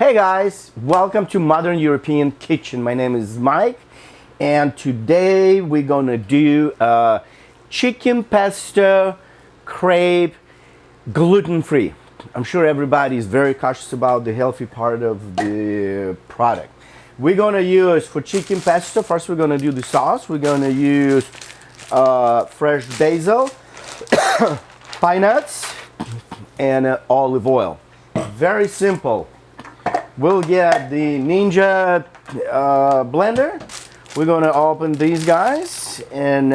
Hey guys, welcome to Modern European Kitchen. My name is Mike, and today we're gonna do chicken pesto crepe gluten-free. I'm sure everybody is very cautious about the healthy part of the product. We're gonna use, for chicken pesto, first we're gonna do the sauce. We're gonna use fresh basil, pine nuts, and olive oil. Very simple. We'll get the Ninja blender. We're gonna open these guys and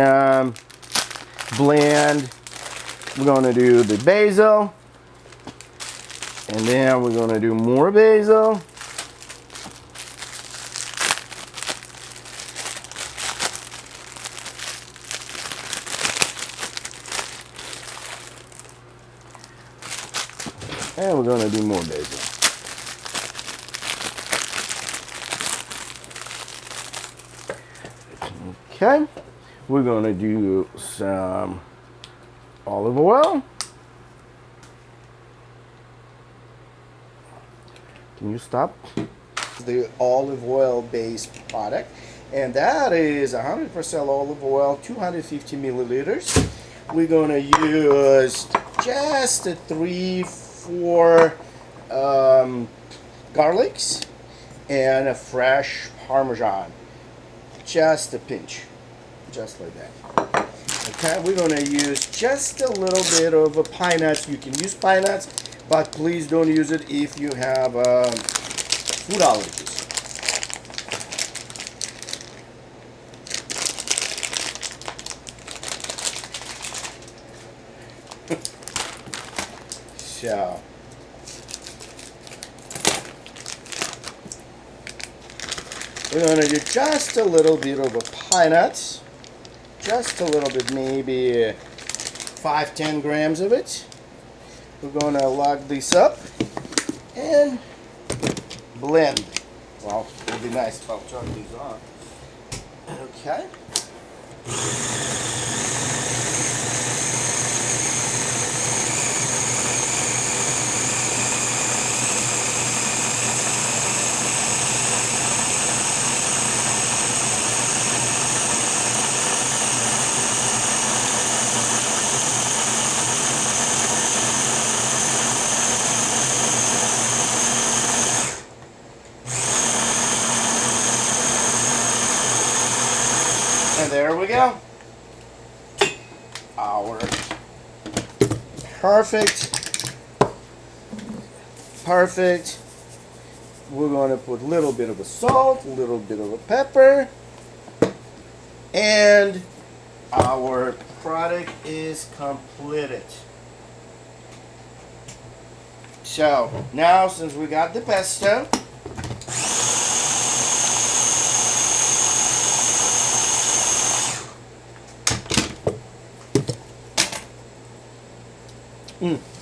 blend. We're gonna do the basil, and then we're gonna do more basil. And we're gonna do more basil. Okay, we're gonna do some olive oil. Can you stop? The olive oil based product, and that is 100% olive oil, 250 milliliters. We're gonna use just 3-4 garlics and a fresh Parmesan. Just a pinch, just like that. Okay, we're gonna use just a little bit of pine nuts. You can use pine nuts, but please don't use it if you have food allergies. So, we're going to do just a little bit of a pine nuts, just a little bit, maybe 5-10 grams of it. We're going to lock this up and blend. Well, it would be nice if I'll turn these on. Okay. And there we go. Our perfect. We're going to put a little bit of a salt, a little bit of a pepper, and our product is completed. So now, since we got the pesto,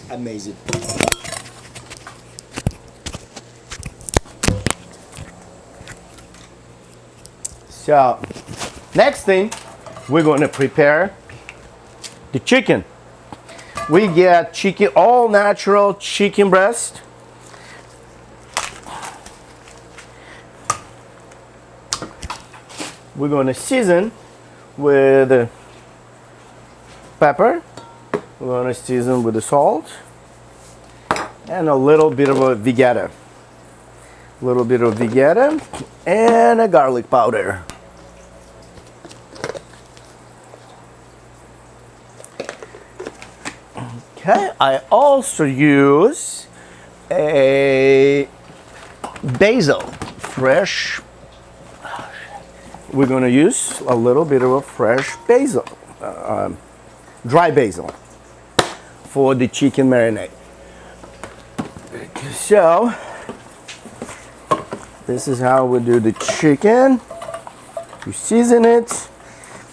amazing. So, next thing, we're going to prepare the chicken. We get chicken, all natural chicken breast. We're going to season with pepper. We're going to season with the salt and a little bit of a vegata. A little bit of vegata and a garlic powder. Okay, I also use a basil, fresh. We're going to use a little bit of a fresh basil, dry basil, for the chicken marinade. So, this is how we do the chicken. You season it.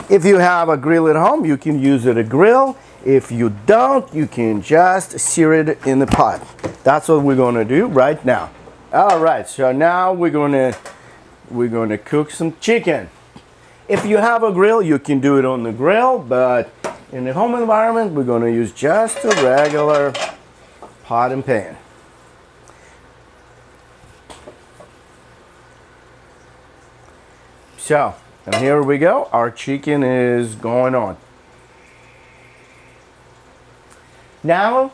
If you have a grill at home, you can use it a grill. If you don't, you can just sear it in the pot. That's what we're gonna do right now. All right, so now we're gonna cook some chicken. If you have a grill, you can do it on the grill, but in the home environment, we're gonna use just a regular pot and pan. So, and here we go. Our chicken is going on. Now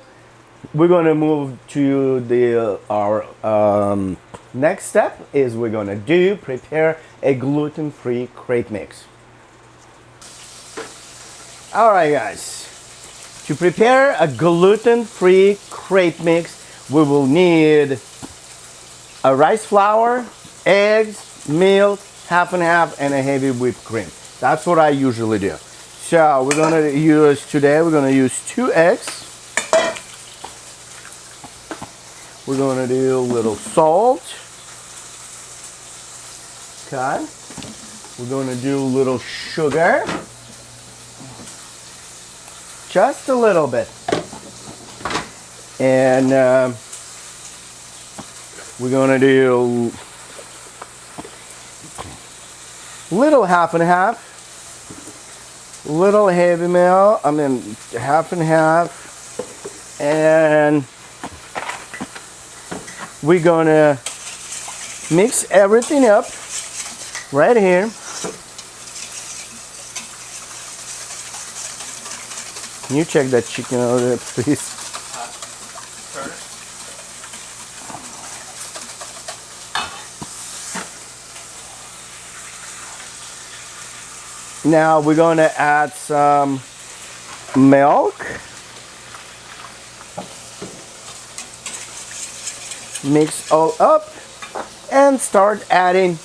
we're gonna move to our next step is we're gonna prepare a gluten-free crepe mix. All right, guys. To prepare a gluten-free crepe mix, we will need a rice flour, eggs, milk, half and half, and a heavy whipped cream. That's what I usually do. So we're gonna use 2 eggs. We're gonna do a little salt. Okay. We're gonna do a little sugar. Just a little bit. And we're gonna do little half and half, little heavy milk, half and half, and we're gonna mix everything up right here. Can you check that chicken over there, please? Now we're going to add some milk. Mix all up and start adding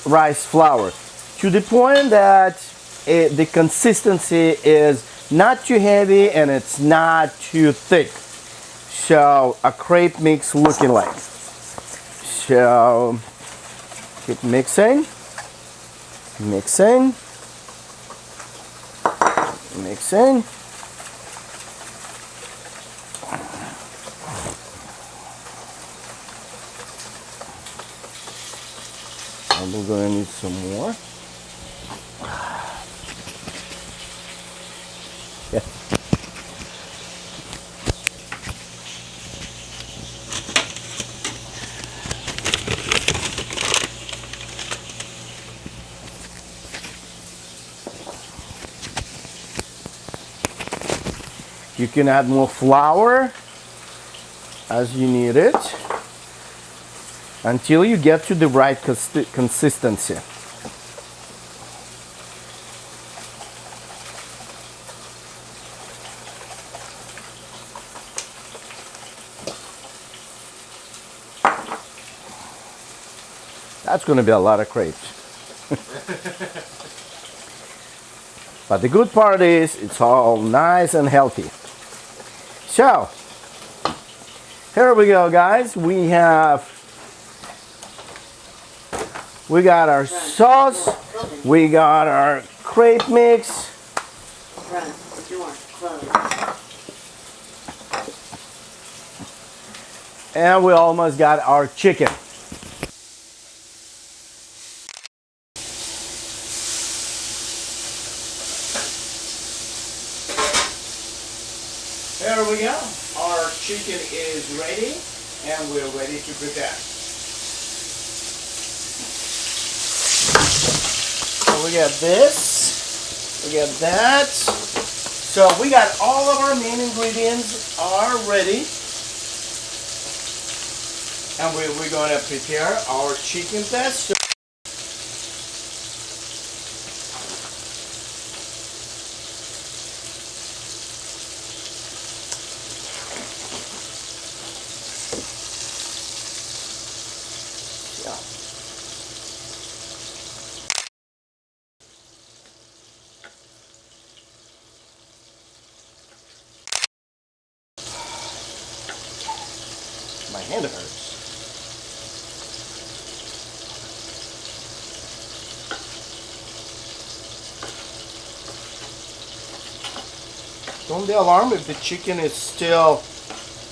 rice flour to the point that the consistency is not too heavy and it's not too thick. So a crepe mix looking like. So keep mixing. Mixing. Mixing. And we're going to need some more. Yeah. You can add more flour as you need it until you get to the right consistency. That's going to be a lot of crepes. But the good part is it's all nice and healthy. So, here we go, guys. We got our sauce. We got our crepe mix. And we almost got our chicken. There we go. Our chicken is ready and we're ready to prepare. So we got this, we got that. So we got all of our main ingredients are ready. And we're going to prepare our chicken pesto. My hand hurts. Don't be alarmed if the chicken is still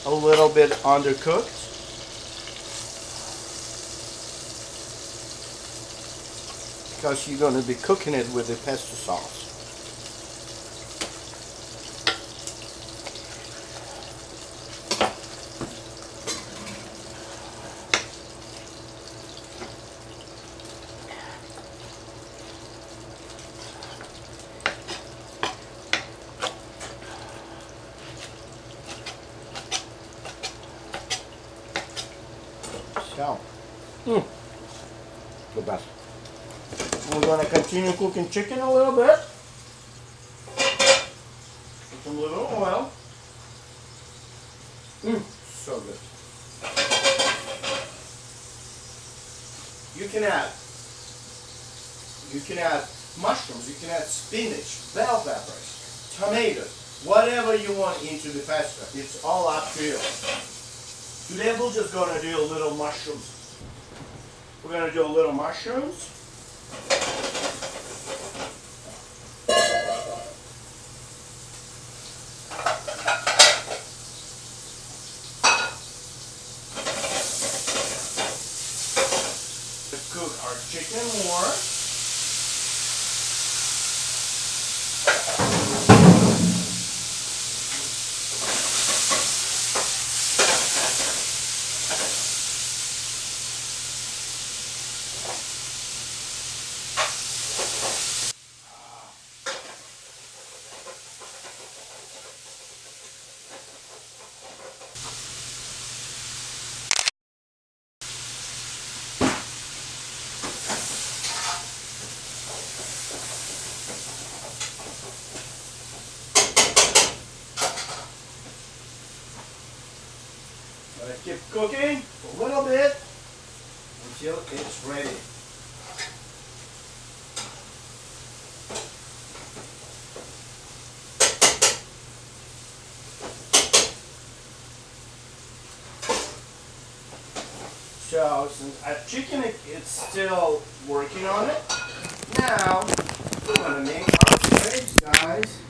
a little bit undercooked. Because you're going to be cooking it with the pesto sauce. So, the best. We're going to continue cooking chicken a little bit. With a little oil. So good. You can add mushrooms, you can add spinach, bell peppers, tomatoes, whatever you want into the pesto. It's all up to you. Today we're just gonna do a little mushrooms. We're gonna do a little mushrooms. Let's cook our chicken more. Let's keep cooking for a little bit until it's ready. So since our chicken it's still working on it, now we're gonna make our crepes, guys.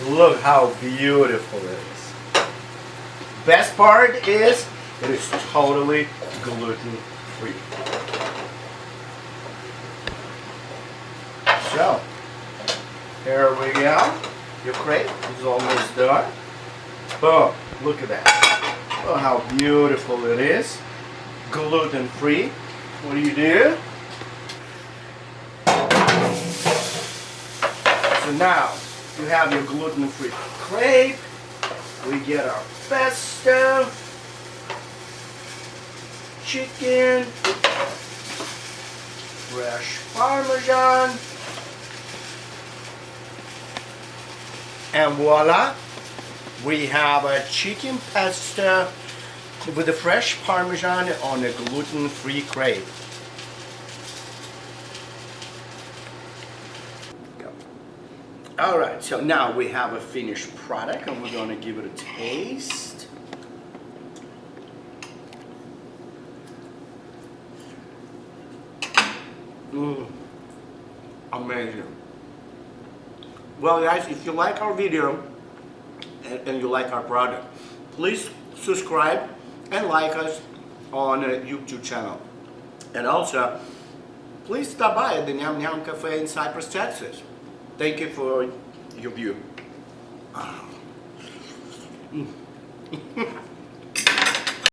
Look how beautiful it is. Best part is it is totally gluten-free. So, here we go. Your crepe is almost done. Boom, look at that. Oh, how beautiful it is. Gluten-free. What do? So now, you have your gluten-free crepe. We get our pesto, chicken, fresh Parmesan, and voila, we have a chicken pesto with the fresh Parmesan on a gluten-free crepe. Alright, so now we have a finished product and we're going to give it a taste. Amazing. Well guys, if you like our video and you like our product, please subscribe and like us on a YouTube channel. And also, please stop by at the Nyam Nyam Cafe in Cypress, Texas. Thank you for your view.